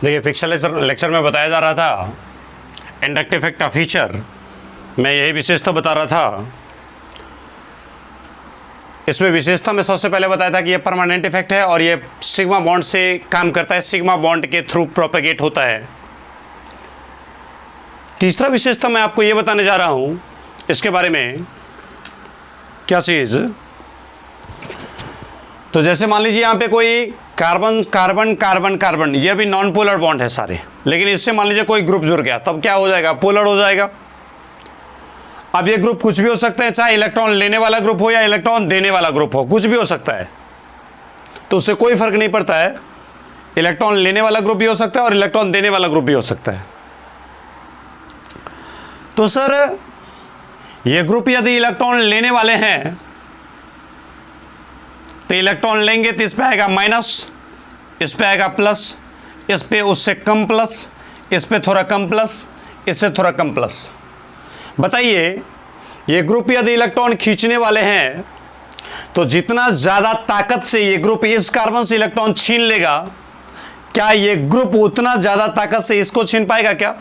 देखिए पिछले लेक्चर में बताया जा रहा था इंडक्टिव इफेक्ट का फीचर, मैं यही विशेषता बता रहा था। इसमें विशेषता में सबसे पहले बताया था कि ये परमानेंट इफेक्ट है और ये सिग्मा बॉन्ड से काम करता है, सिग्मा बॉन्ड के थ्रू प्रोपेगेट होता है। तीसरा विशेषता मैं आपको ये बताने जा रहा हूँ इसके बारे में, क्या चीज़, तो जैसे मान लीजिए यहाँ पे कोई कार्बन कार्बन कार्बन कार्बन, ये भी नॉन पोलर बॉन्ड है सारे, लेकिन इससे मान लीजिए कोई ग्रुप जुड़ गया, तब क्या हो जाएगा, पोलर हो जाएगा। अब ये ग्रुप कुछ भी हो सकता है, चाहे इलेक्ट्रॉन लेने वाला ग्रुप हो या इलेक्ट्रॉन देने वाला ग्रुप हो, कुछ भी हो सकता है, तो उससे कोई फर्क नहीं पड़ता है। इलेक्ट्रॉन लेने वाला ग्रुप भी हो सकता है और इलेक्ट्रॉन देने वाला ग्रुप भी हो सकता है। तो सर ये ग्रुप यदि इलेक्ट्रॉन लेने वाले हैं तो इलेक्ट्रॉन लेंगे तो इस पे आएगा माइनस, इस पे आएगा प्लस, इस पे उससे कम प्लस, इस पे थोड़ा कम प्लस, इससे थोड़ा कम प्लस। बताइए ये ग्रुप यदि इलेक्ट्रॉन खींचने वाले हैं तो जितना ज़्यादा ताकत से ये ग्रुप इस कार्बन से इलेक्ट्रॉन छीन लेगा, क्या ये ग्रुप उतना ज़्यादा ताकत से इसको छीन पाएगा? क्या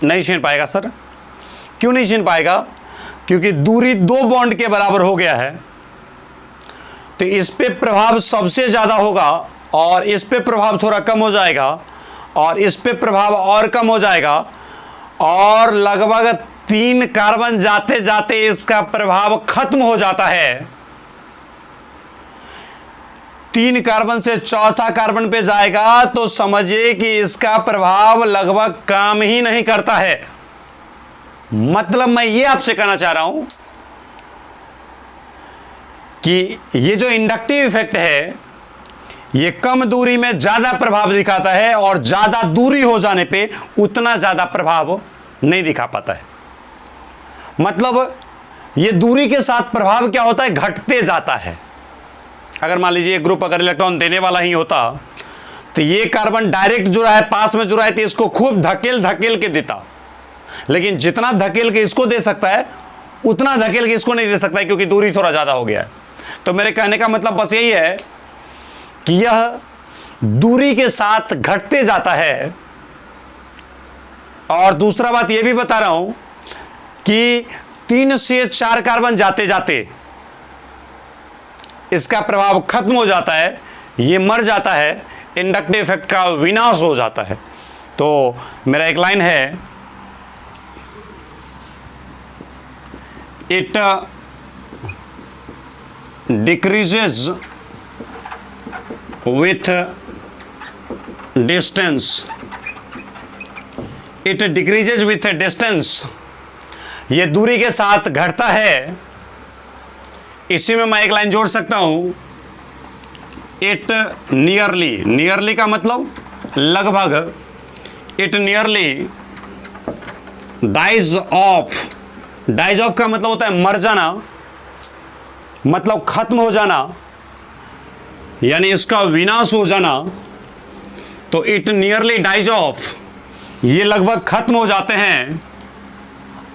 नहीं छीन पाएगा सर। क्यों नहीं छीन पाएगा? क्योंकि दूरी दो बॉन्ड के बराबर हो गया है, तो इस पे प्रभाव सबसे ज़्यादा होगा और इस पे प्रभाव थोड़ा कम हो जाएगा और इस पे प्रभाव और कम हो जाएगा, और लगभग 3 कार्बन जाते जाते इसका प्रभाव खत्म हो जाता है। 3 कार्बन से चौथा कार्बन पे जाएगा तो समझिए कि इसका प्रभाव लगभग काम ही नहीं करता है। मतलब मैं ये आपसे कहना चाह रहा हूं कि ये जो इंडक्टिव इफेक्ट है ये कम दूरी में ज्यादा प्रभाव दिखाता है और ज्यादा दूरी हो जाने पे उतना ज्यादा प्रभाव नहीं दिखा पाता है। मतलब ये दूरी के साथ प्रभाव क्या होता है, घटते जाता है। अगर मान लीजिए ये ग्रुप अगर इलेक्ट्रॉन देने वाला ही होता तो ये कार्बन डायरेक्ट जुड़ा है, पास में जुड़ा है, तो इसको खूब धकेल धकेल के देता, लेकिन जितना धकेल के इसको दे सकता है उतना धकेल के इसको नहीं दे सकता है, क्योंकि दूरी थोड़ा ज़्यादा हो गया है। तो मेरे कहने का मतलब बस यही है कि यह दूरी के साथ घटते जाता है। और दूसरा बात यह भी बता रहा हूं कि 3 से 4 कार्बन जाते जाते इसका प्रभाव खत्म हो जाता है, ये मर जाता है, इंडक्टिव इफेक्ट का विनाश हो जाता है। तो मेरा एक लाइन है, it decreases with distance, it decreases with distance, ये दूरी के साथ घटता है। इसी में मैं एक लाइन जोड़ सकता हूं, इट नियरली, नियरली का मतलब लगभग, it nearly dies off, dies off का मतलब होता है मर जाना, मतलब खत्म हो जाना, यानी इसका विनाश हो जाना। तो इट नियरली डाइज ऑफ, ये लगभग खत्म हो जाते हैं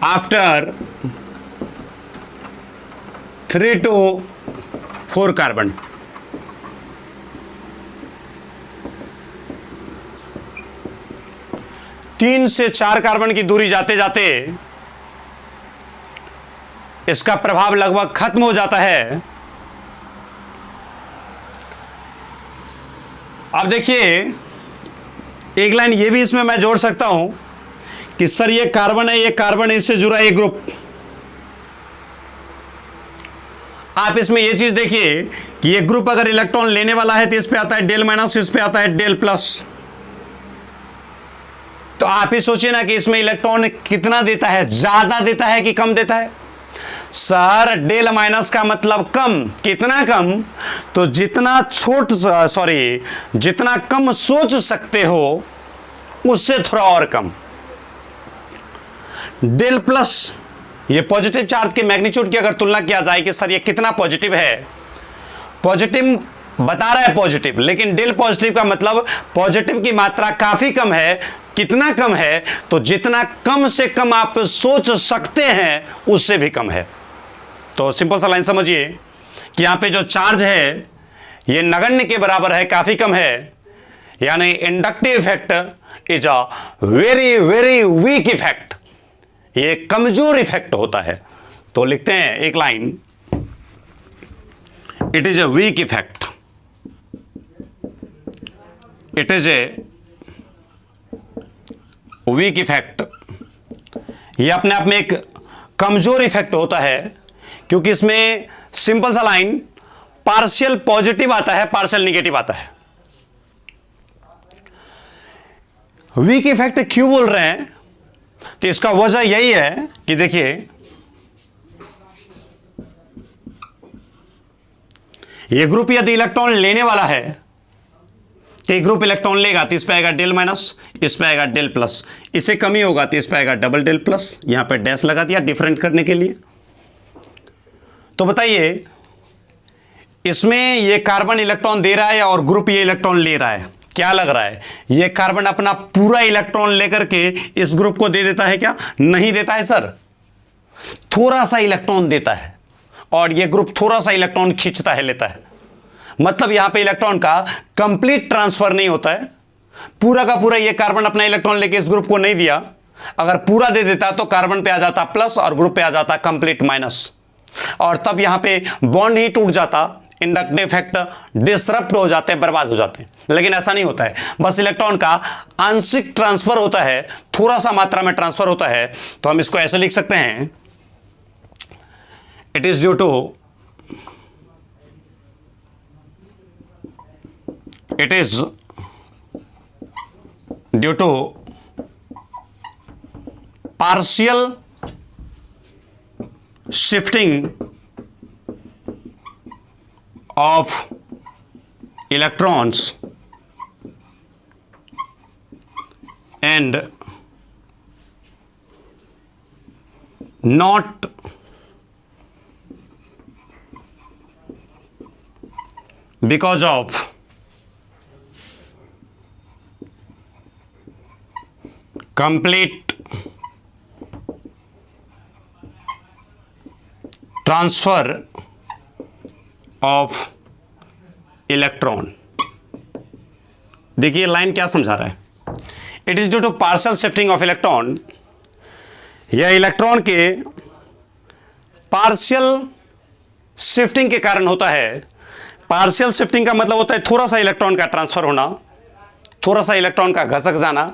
आफ्टर 3 to 4 कार्बन। तीन से 4 कार्बन की दूरी जाते जाते इसका प्रभाव लगभग खत्म हो जाता है। अब देखिए एक लाइन ये भी इसमें मैं जोड़ सकता हूं कि सर ये कार्बन है, ये कार्बन है, इससे जुड़ा ये ग्रुप। आप इसमें ये चीज देखिए कि ये ग्रुप अगर इलेक्ट्रॉन लेने वाला है तो इस पे आता है डेल माइनस, इस पे आता है डेल प्लस। तो आप ही सोचिए ना कि इसमें इलेक्ट्रॉन कितना देता है, ज्यादा देता है कि कम देता है? सर डेल माइनस का मतलब कम। कितना कम? तो जितना जितना कम सोच सकते हो उससे थोड़ा और कम। डेल प्लस, ये पॉजिटिव चार्ज के मैग्नीट्यूड की अगर तुलना किया जाए कि सर ये कितना पॉजिटिव है, पॉजिटिव बता रहा है पॉजिटिव, लेकिन डेल पॉजिटिव का मतलब पॉजिटिव की मात्रा काफी कम है। कितना कम है? तो जितना कम से कम आप सोच सकते हैं उससे भी कम है। तो सिंपल सा लाइन समझिए कि यहां पे जो चार्ज है ये नगण्य के बराबर है, काफी कम है, यानी inductive effect is a very very weak effect, ये कमजोर इफेक्ट होता है। तो लिखते हैं एक line, it is a weak effect, it is a weak effect. ये अपने आप में एक कमजोर इफेक्ट होता है, क्योंकि इसमें सिंपल सा लाइन पार्शियल पॉजिटिव आता है, पार्शियल निगेटिव आता है। वीक इफेक्ट क्यों बोल रहे हैं, तो इसका वजह यही है कि देखिए ये ग्रुप यदि इलेक्ट्रॉन लेने वाला है तो ग्रुप इलेक्ट्रॉन लेगा तो इस पे आएगा डेल माइनस, इस पे आएगा डेल प्लस, इससे कमी होगा तो इस पे आएगा डबल डेल प्लस। यहां पे डैश लगा दिया डिफरेंट करने के लिए। तो बताइए इसमें ये कार्बन इलेक्ट्रॉन दे रहा है और ग्रुप ये इलेक्ट्रॉन ले रहा है, क्या लग रहा है ये कार्बन अपना पूरा इलेक्ट्रॉन लेकर के इस ग्रुप को दे देता है क्या? नहीं देता है सर, थोड़ा सा इलेक्ट्रॉन देता है और ये ग्रुप थोड़ा सा इलेक्ट्रॉन खींचता है, लेता है। मतलब यहां पे इलेक्ट्रॉन का कंप्लीट ट्रांसफर नहीं होता है, पूरा का पूरा ये कार्बन अपना इलेक्ट्रॉन लेके इस ग्रुप को नहीं दिया। अगर पूरा दे देता तो कार्बन पे आ जाता प्लस और ग्रुप पे आ जाता कंप्लीट माइनस, और तब यहां पे बॉन्ड ही टूट जाता, इंडक्टिव इफेक्ट डिसरप्ट हो जाते हैं, बर्बाद हो जाते हैं। लेकिन ऐसा नहीं होता है, बस इलेक्ट्रॉन का आंशिक ट्रांसफर होता है, थोड़ा सा मात्रा में ट्रांसफर होता है। तो हम इसको ऐसे लिख सकते हैं, it is due to partial shifting of electrons and not because of complete transfer of electron. देखिए लाइन क्या समझा रहा है, it is due to partial shifting of electron, यह इलेक्ट्रॉन के पार्शियल शिफ्टिंग के कारण होता है। पार्शियल शिफ्टिंग का मतलब होता है थोड़ा सा इलेक्ट्रॉन का ट्रांसफर होना, थोड़ा सा इलेक्ट्रॉन का घसक जाना,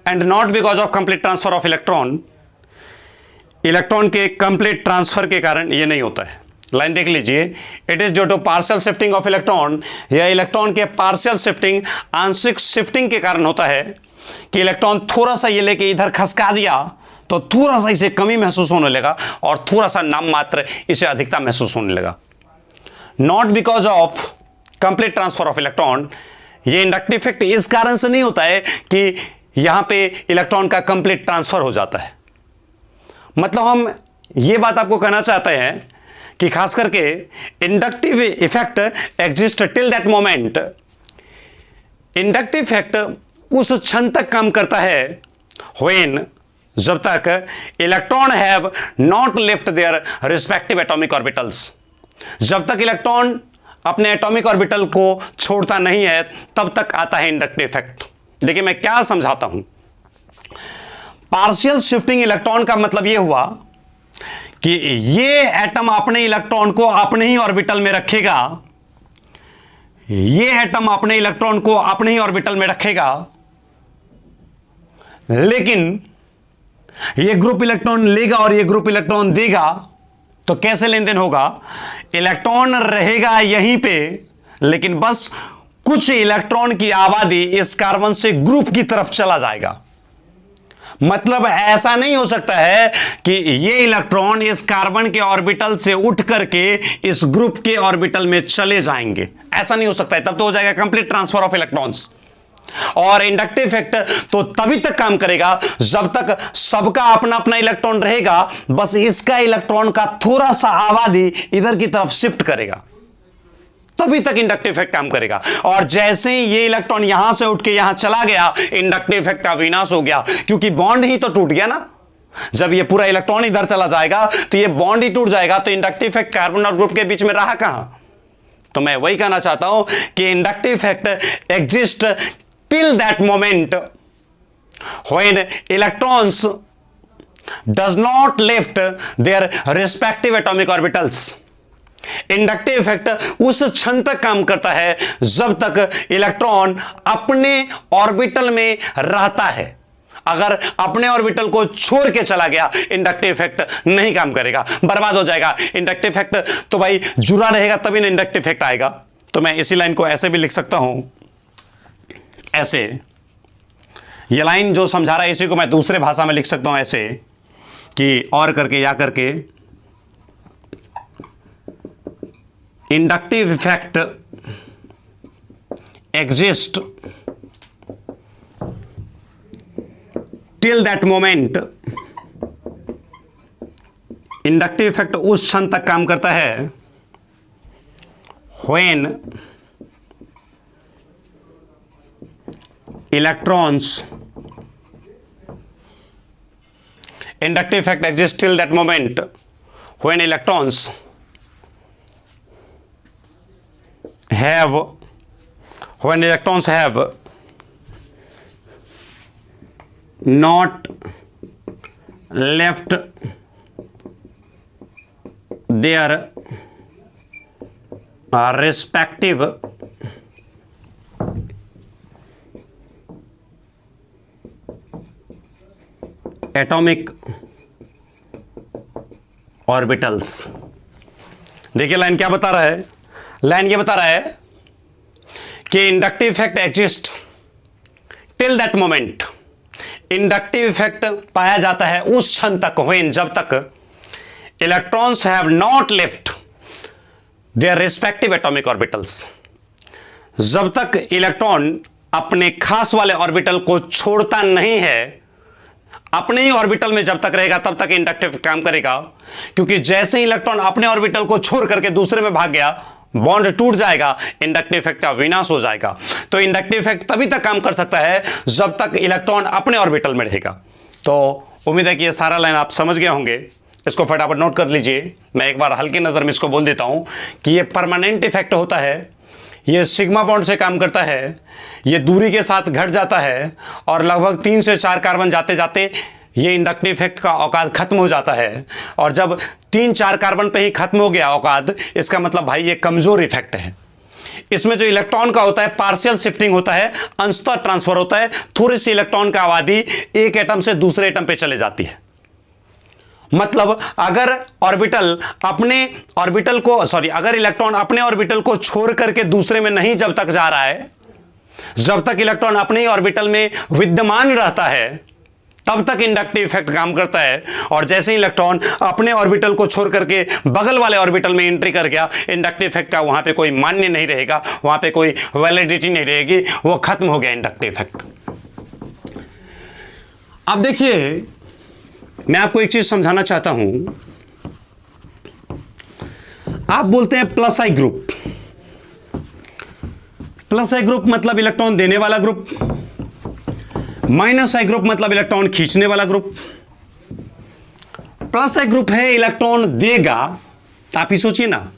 and not because of complete transfer of electron, electron के कंप्लीट ट्रांसफर के कारण यह नहीं होता है। लाइन देख लीजिए, it is due to partial shifting of electron, यह इलेक्ट्रॉन के पार्शियल शिफ्टिंग आंशिक शिफ्टिंग के कारण होता है कि इलेक्ट्रॉन थोड़ा सा ये लेके इधर खसका दिया तो थोड़ा सा इसे कमी महसूस होने लगा और थोड़ा सा नाम मात्र इसे अधिकता महसूस होने लगा। Not because of complete transfer of electron, ये इंडक्टिव इफेक्ट इस कारण से नहीं होता है कि यहां पे इलेक्ट्रॉन का कंप्लीट ट्रांसफर हो जाता है। मतलब हम ये बात आपको कहना चाहते हैं कि खास करके inductive effect exist till that moment, inductive effect उस क्षण तक काम करता है व्हेन, जब तक electron have not left their respective atomic orbitals, जब तक इलेक्ट्रॉन अपने एटॉमिक ऑर्बिटल को छोड़ता नहीं है तब तक आता है इंडक्टिव इफेक्ट। देखिए मैं क्या समझाता हूं, पार्शियल शिफ्टिंग इलेक्ट्रॉन का मतलब यह हुआ कि ये एटम अपने इलेक्ट्रॉन को अपने ही ऑर्बिटल में रखेगा, ये एटम अपने इलेक्ट्रॉन को अपने ही ऑर्बिटल में रखेगा, लेकिन ये ग्रुप इलेक्ट्रॉन लेगा और ये ग्रुप इलेक्ट्रॉन देगा। तो कैसे लेन देन होगा, इलेक्ट्रॉन रहेगा यहीं पे, लेकिन बस कुछ इलेक्ट्रॉन की आबादी इस कार्बन से ग्रुप की तरफ चला जाएगा। मतलब ऐसा नहीं हो सकता है कि ये इलेक्ट्रॉन इस कार्बन के ऑर्बिटल से उठ करके इस ग्रुप के ऑर्बिटल में चले जाएंगे, ऐसा नहीं हो सकता है। तब तो हो जाएगा कंप्लीट ट्रांसफर ऑफ इलेक्ट्रॉन्स। और इंडक्टिव इफेक्ट तो तभी तक काम करेगा जब तक सबका अपना अपना इलेक्ट्रॉन रहेगा, बस इसका इलेक्ट्रॉन का थोड़ा सा आबादी इधर की तरफ शिफ्ट करेगा, तभी तक इंडक्टिव इफेक्ट काम करेगा। और जैसे ही ये इलेक्ट्रॉन यहां से उठ के यहां चला गया, इंडक्टिव इफेक्ट का विनाश हो गया, क्योंकि बॉन्ड ही तो टूट गया ना। जब ये पूरा इलेक्ट्रॉन इधर चला जाएगा तो ये बॉन्ड ही टूट जाएगा, तो इंडक्टिव इफेक्ट कार्बन और ग्रुप के बीच में रहा कहां। तो मैं वही कहना चाहता हूं कि inductive effect exist till that moment when electrons does not left their respective atomic orbitals. Inductive effect उस क्षण तक काम करता है जब तक इलेक्ट्रॉन अपने ऑर्बिटल में रहता है। अगर अपने ऑर्बिटल को छोड़ के चला गया, इंडक्टिव इफेक्ट नहीं काम करेगा, बर्बाद हो जाएगा। इंडक्टिव इफेक्ट तो भाई जुड़ा रहेगा तभी ना इंडक्टिव इफेक्ट आएगा। तो मैं इसी लाइन को ऐसे भी लिख सकता हूं, ऐसे। ये लाइन जो समझा रहा है इसी को मैं दूसरे भाषा में लिख सकता हूं ऐसे कि और करके या करके, inductive effect exist till that moment. Inductive effect उस क्षण तक काम करता है when electrons, inductive effect exists till that moment when electrons have not left their respective atomic orbitals. देखिए लाइन क्या बता रहा है, लाइन ये बता रहा है कि inductive effect exist till that moment. Inductive effect पाया जाता है उस क्षण तक, व्हेन, जब तक electrons have not left their respective atomic orbitals. जब तक इलेक्ट्रॉन अपने खास वाले ऑर्बिटल को छोड़ता नहीं है, अपने ही ऑर्बिटल में जब तक रहेगा तब तक इंडक्टिव काम करेगा। क्योंकि जैसे ही इलेक्ट्रॉन अपने ऑर्बिटल को छोड़ करके दूसरे में भाग गया, बॉन्ड टूट जाएगा, इंडक्टिव इफेक्ट का विनाश हो जाएगा। तो इंडक्टिव इफेक्ट तभी तक काम कर सकता है जब तक इलेक्ट्रॉन अपने ऑर्बिटल में रहेगा। तो उम्मीद है कि ये सारा लाइन आप समझ गए होंगे। इसको फटाफट नोट कर लीजिए। मैं एक बार हल्की नजर में इसको बोल देता हूं कि ये परमानेंट इफेक्ट होता है, ये सिग्मा बॉन्ड से काम करता है, ये दूरी के साथ घट जाता है और लगभग 3 से 4 कार्बन जाते जाते ये इंडक्टिव इफेक्ट का औकात खत्म हो जाता है। और जब 3-4 कार्बन पे ही खत्म हो गया औकात, इसका मतलब भाई ये कमजोर इफेक्ट है। इसमें जो इलेक्ट्रॉन का होता है पार्शियल शिफ्टिंग होता है, अंशतः ट्रांसफर होता है, थोड़ी सी इलेक्ट्रॉन का आबादी एक एटम से दूसरे एटम पे चले जाती है। मतलब अगर अगर इलेक्ट्रॉन अपने ऑर्बिटल को छोड़ करके दूसरे में नहीं जब तक जा रहा है, जब तक इलेक्ट्रॉन अपने ही ऑर्बिटल में विद्यमान रहता है, तब तक इंडक्टिव इफेक्ट काम करता है। और जैसे ही इलेक्ट्रॉन अपने ऑर्बिटल को छोड़ करके बगल वाले ऑर्बिटल में एंट्री कर गया, इंडक्टिव इफेक्ट का वहां पे कोई मान्य नहीं रहेगा, वहां पे कोई वैलिडिटी नहीं रहेगी, वो खत्म हो गया इंडक्टिव इफेक्ट। अब देखिए, मैं आपको एक चीज समझाना चाहता हूं। आप बोलते हैं प्लस आई ग्रुप। प्लस आई ग्रुप मतलब इलेक्ट्रॉन देने वाला ग्रुप, माइनस आई ग्रुप मतलब इलेक्ट्रॉन खींचने वाला ग्रुप। प्लस आई ग्रुप है इलेक्ट्रॉन देगा, आप ही सोचिए ना,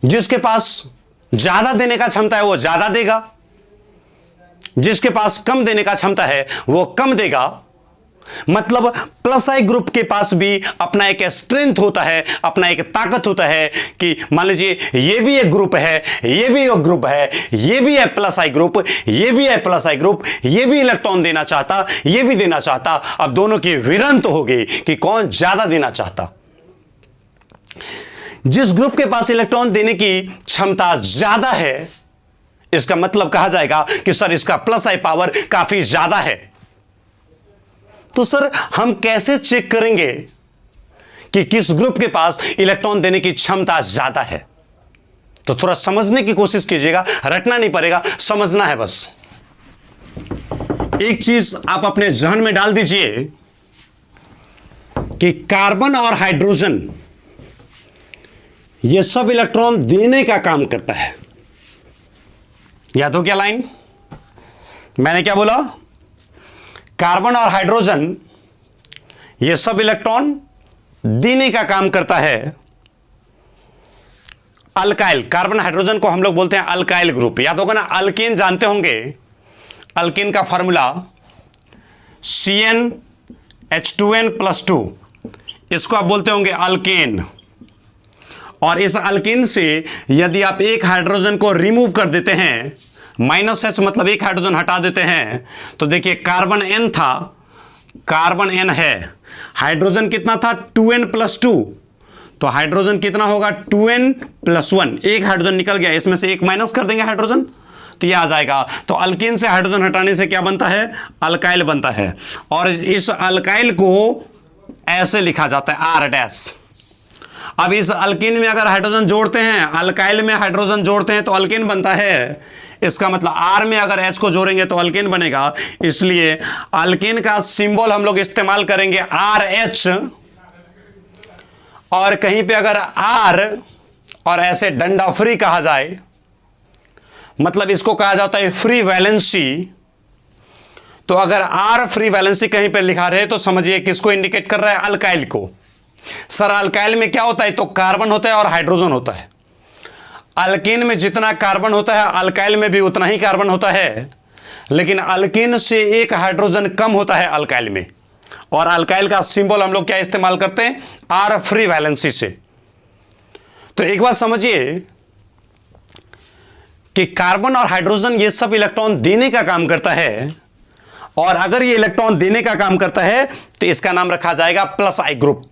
जिसके पास ज्यादा देने का क्षमता है वो ज्यादा देगा, जिसके पास कम देने का क्षमता है वो कम देगा। मतलब प्लस आई ग्रुप के पास भी अपना एक स्ट्रेंथ होता है, अपना एक ताकत होता है कि मान लीजिए ये भी एक ग्रुप है, ये भी एक ग्रुप है, ये भी है प्लस आई ग्रुप, ये भी है प्लस आई ग्रुप, ये भी इलेक्ट्रॉन देना चाहता, ये भी देना चाहता। अब दोनों की भिड़ंत हो गई कि कौन ज्यादा देना चाहता। जिस ग्रुप के पास इलेक्ट्रॉन देने की क्षमता ज्यादा है, इसका मतलब कहा जाएगा कि सर इसका प्लस आई पावर काफी ज्यादा है। तो सर हम कैसे चेक करेंगे कि किस ग्रुप के पास इलेक्ट्रॉन देने की क्षमता ज्यादा है? तो थोड़ा समझने की कोशिश कीजिएगा, रटना नहीं पड़ेगा, समझना है बस। एक चीज आप अपने जहन में डाल दीजिए कि कार्बन और हाइड्रोजन ये सब इलेक्ट्रॉन देने का काम करता है। याद हो क्या लाइन? मैंने क्या बोला? कार्बन और हाइड्रोजन ये सब इलेक्ट्रॉन देने का काम करता है। अल्काइल, कार्बन हाइड्रोजन को हम लोग बोलते हैं अल्काइल ग्रुप। याद होगा ना, अल्केन जानते होंगे अल्केन का फॉर्मूला CnH2n+2, इसको आप बोलते होंगे अल्केन। और इस अल्केन से यदि आप एक हाइड्रोजन को रिमूव कर देते हैं, -H मतलब एक हाइड्रोजन हटा देते हैं, तो देखिए कार्बन N था, कार्बन N है, हाइड्रोजन कितना था 2n+2, तो हाइड्रोजन कितना होगा 2n+1, एक हाइड्रोजन निकल गया, इसमें से एक माइनस कर देंगे हाइड्रोजन तो ये आ जाएगा। तो अल्केन से हाइड्रोजन हटाने से क्या बनता है, अल्काइल बनता है। और इस अल्काइल को ऐसे लिखा जाता है R-। अब इस अल्केन में अगर हाइड्रोजन जोड़ते हैं, अल्काइल में हाइड्रोजन जोड़ते हैं तो अल्केन बनता है। इसका मतलब R में अगर H को जोड़ेंगे तो अल्केन बनेगा, इसलिए अल्केन का सिंबल हम लोग इस्तेमाल करेंगे RH। और कहीं पे अगर R और ऐसे डंडा फ्री कहा जाए, मतलब इसको कहा जाता है फ्री वैलेंसी, तो अगर R फ्री वैलेंसी कहीं पे लिखा रहे तो समझिए किसको इंडिकेट कर रहा है, अल्काइल को। सर अल्काइल में क्या होता है, तो कार्बन होता है और हाइड्रोजन होता है। अल्केन में जितना कार्बन होता है अल्काइल में भी उतना ही कार्बन होता है, लेकिन अल्केन से एक हाइड्रोजन कम होता है अल्काइल में। और अल्काइल का सिंबल हम लोग क्या इस्तेमाल करते हैं, R फ्री वैलेंसी से। तो एक बात समझिए कि कार्बन और हाइड्रोजन ये सब इलेक्ट्रॉन देने का काम करता है, और अगर ये इलेक्ट्रॉन देने का काम करता है तो इसका नाम रखा जाएगा +I ग्रुप।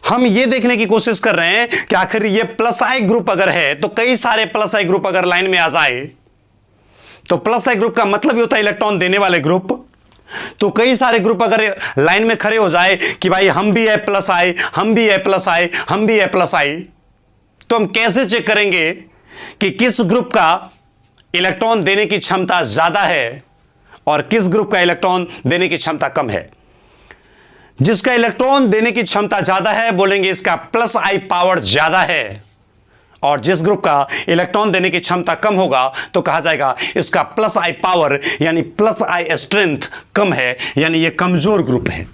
हम ये देखने की कोशिश कर रहे हैं कि आखिर ये +I ग्रुप अगर है तो कई सारे +I ग्रुप अगर लाइन में आ जाए, तो +I ग्रुप का मतलब ही होता है इलेक्ट्रॉन देने वाले ग्रुप। तो कई सारे ग्रुप अगर लाइन में खड़े हो जाए कि भाई हम भी है +I, हम भी है +I, हम भी है +I, तो हम कैसे चेक करेंगे कि किस ग्रुप का इलेक्ट्रॉन देने की क्षमता ज्यादा है और किस ग्रुप का इलेक्ट्रॉन देने की क्षमता कम है। जिसका इलेक्ट्रॉन देने की क्षमता ज्यादा है बोलेंगे इसका +I पावर ज्यादा है, और जिस ग्रुप का इलेक्ट्रॉन देने की क्षमता कम होगा तो कहा जाएगा इसका +I पावर यानी +I स्ट्रेंथ कम है, यानी यह कमजोर ग्रुप है।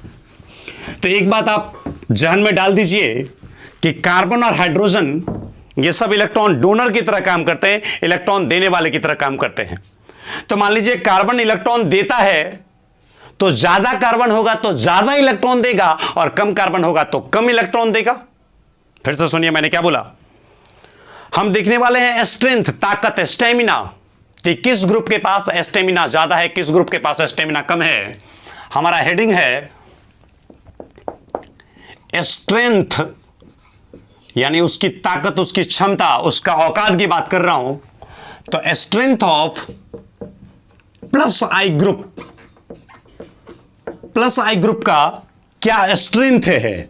तो एक बात आप ध्यान में डाल दीजिए कि कार्बन और हाइड्रोजन ये सब इलेक्ट्रॉन डोनर की तरह काम करते हैं, इलेक्ट्रॉन देने वाले की तरह काम करते हैं। तो मान लीजिए कार्बन इलेक्ट्रॉन देता है तो ज्यादा कार्बन होगा तो ज्यादा इलेक्ट्रॉन देगा, और कम कार्बन होगा तो कम इलेक्ट्रॉन देगा। फिर से सुनिए मैंने क्या बोला। हम देखने वाले हैं स्ट्रेंथ, ताकत, स्टेमिना, कि किस ग्रुप के पास स्टेमिना ज्यादा है, किस ग्रुप के पास स्टेमिना कम है। हमारा हेडिंग है स्ट्रेंथ, यानी उसकी ताकत, उसकी क्षमता, उसका औकात की बात कर रहा हूं। तो strength of +I group, +I group का क्या स्ट्रेंथ है।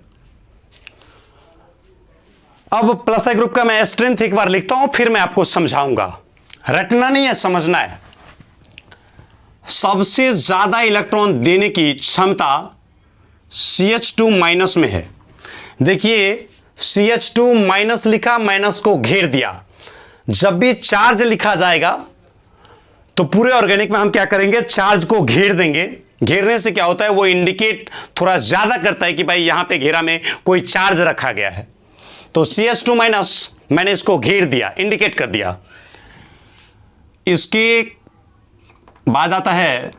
अब +I ग्रुप का मैं स्ट्रेंथ एक बार लिखता हूं, फिर मैं आपको समझाऊंगा। रटना नहीं है, समझना है। सबसे ज्यादा इलेक्ट्रॉन देने की क्षमता CH2- में है। देखिए CH2- लिखा, माइनस को घेर दिया। जब भी चार्ज लिखा जाएगा तो पूरे ऑर्गेनिक में हम क्या करेंगे, चार्ज को घेर देंगे। घेरने से क्या होता है, वो इंडिकेट थोड़ा ज्यादा करता है कि भाई यहां पे घेरा में कोई चार्ज रखा गया है। तो CH2- मैंने इसको घेर दिया, इंडिकेट कर दिया। इसके बाद आता है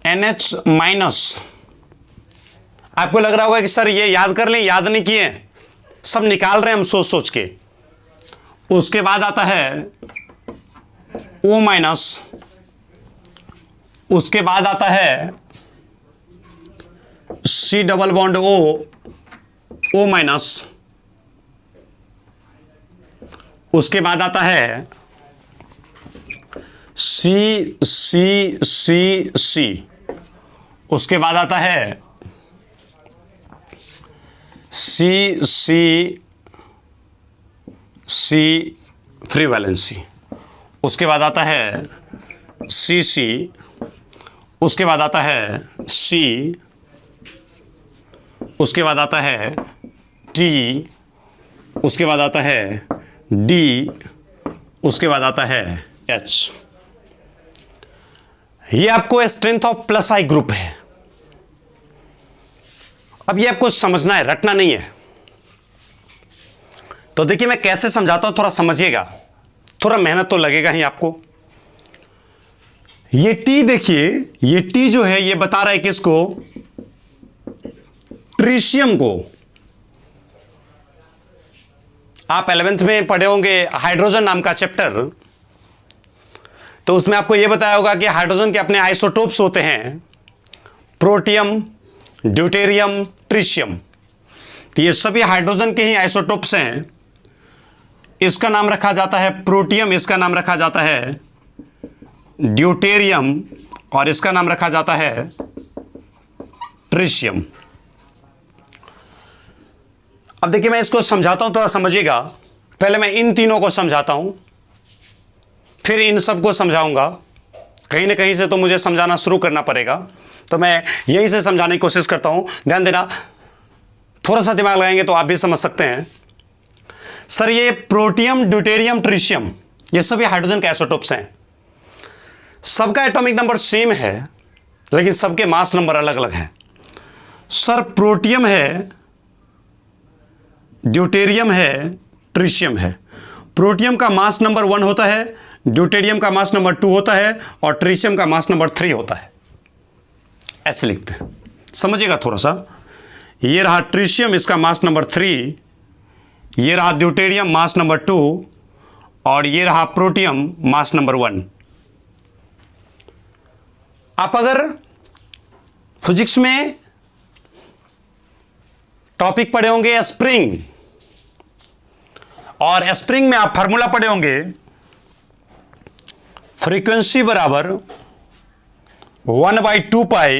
NH-। आपको लग रहा होगा कि सर ये याद कर लें, याद नहीं किए, सब निकाल रहे हैं हम सोच सोच के। उसके बाद आता है O-। उसके बाद आता है C≡O, O-। उसके बाद आता है C। उसके बाद आता है C फ्री वैलेंसी। उसके बाद आता है CC। उसके बाद आता है C। उसके बाद आता है T। उसके बाद आता है D। उसके बाद आता है H। ये आपको स्ट्रेंथ ऑफ +I ग्रुप है। अब ये आपको समझना है, रटना नहीं है। तो देखिए मैं कैसे समझाता हूं, थोड़ा समझिएगा, थोड़ा मेहनत तो लगेगा ही आपको। ये टी देखिए, ये टी जो है ये बता रहा है किसको? ट्रिशियम को। आप 11th में पढ़े होंगे हाइड्रोजन नाम का चैप्टर, तो उसमें आपको यह बताया होगा कि हाइड्रोजन के अपने आइसोटोप्स होते हैं, प्रोटियम, ड्यूटेरियम, ट्रिशियम। तो ये सभी हाइड्रोजन के ही आइसोटोप्स हैं। इसका नाम रखा जाता है प्रोटियम, इसका नाम रखा जाता है ड्यूटेरियम, और इसका नाम रखा जाता है ट्रिशियम। अब देखिए मैं इसको समझाता हूं, थोड़ा समझिएगा। पहले मैं इन तीनों को समझाता हूं, फिर इन सबको समझाऊंगा। कहीं ना कहीं से तो मुझे समझाना शुरू करना पड़ेगा, तो मैं यहीं से समझाने की कोशिश करता हूं। ध्यान देना, थोड़ा सा दिमाग लगाएंगे तो आप भी समझ सकते हैं। सर ये प्रोटियम, ड्यूटेरियम, ट्रिशियम ये सभी हाइड्रोजन के आइसोटोप्स हैं। सबका एटॉमिक नंबर सेम है, लेकिन सबके मास नंबर अलग अलग हैं। सर प्रोटियम है, ड्यूटेरियम है, ट्रिशियम है। प्रोटियम का मास नंबर 1 होता है, ड्यूटेरियम का मास नंबर 2 होता है, और ट्रिशियम का मास नंबर 3 होता है। ऐसे लिखते हैं, समझिएगा थोड़ा सा। ये रहा ट्रिशियम, इसका मास नंबर 3, ये रहा ड्यूटेरियम मास नंबर 2, और ये रहा प्रोटियम मास नंबर 1। आप अगर फिजिक्स में टॉपिक पढ़े होंगे स्प्रिंग, और स्प्रिंग में आप फार्मूला पढ़े होंगे फ्रीक्वेंसी बराबर 1/2 पाई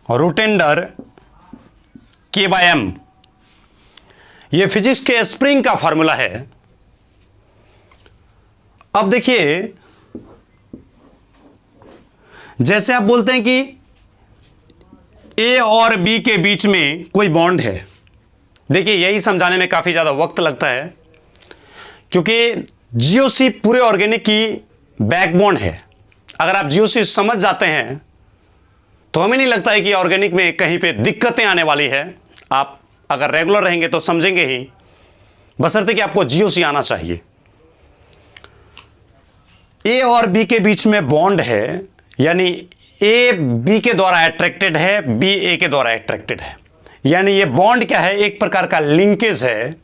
रूट अंडर K/m। ये फिजिक्स के स्प्रिंग का फार्मूला है। अब देखिए, जैसे आप बोलते हैं कि ए और बी के बीच में कोई बॉन्ड है। देखिए यही समझाने में काफी ज्यादा वक्त लगता है, क्योंकि जीओसी पूरे ऑर्गेनिक की बैकबोन है। अगर आप जीओसी समझ जाते हैं तो हमें नहीं लगता है कि ऑर्गेनिक में कहीं पे दिक्कतें आने वाली है। आप अगर रेगुलर रहेंगे तो समझेंगे ही, बशर्ते कि आपको जीओसी आना चाहिए। ए और बी के बीच में बॉन्ड है, यानी ए बी के द्वारा अट्रैक्टेड है, बी ए के द्वारा अट्रैक्टेड है। यानी ये बॉन्ड क्या है? एक प्रकार का लिंकेज है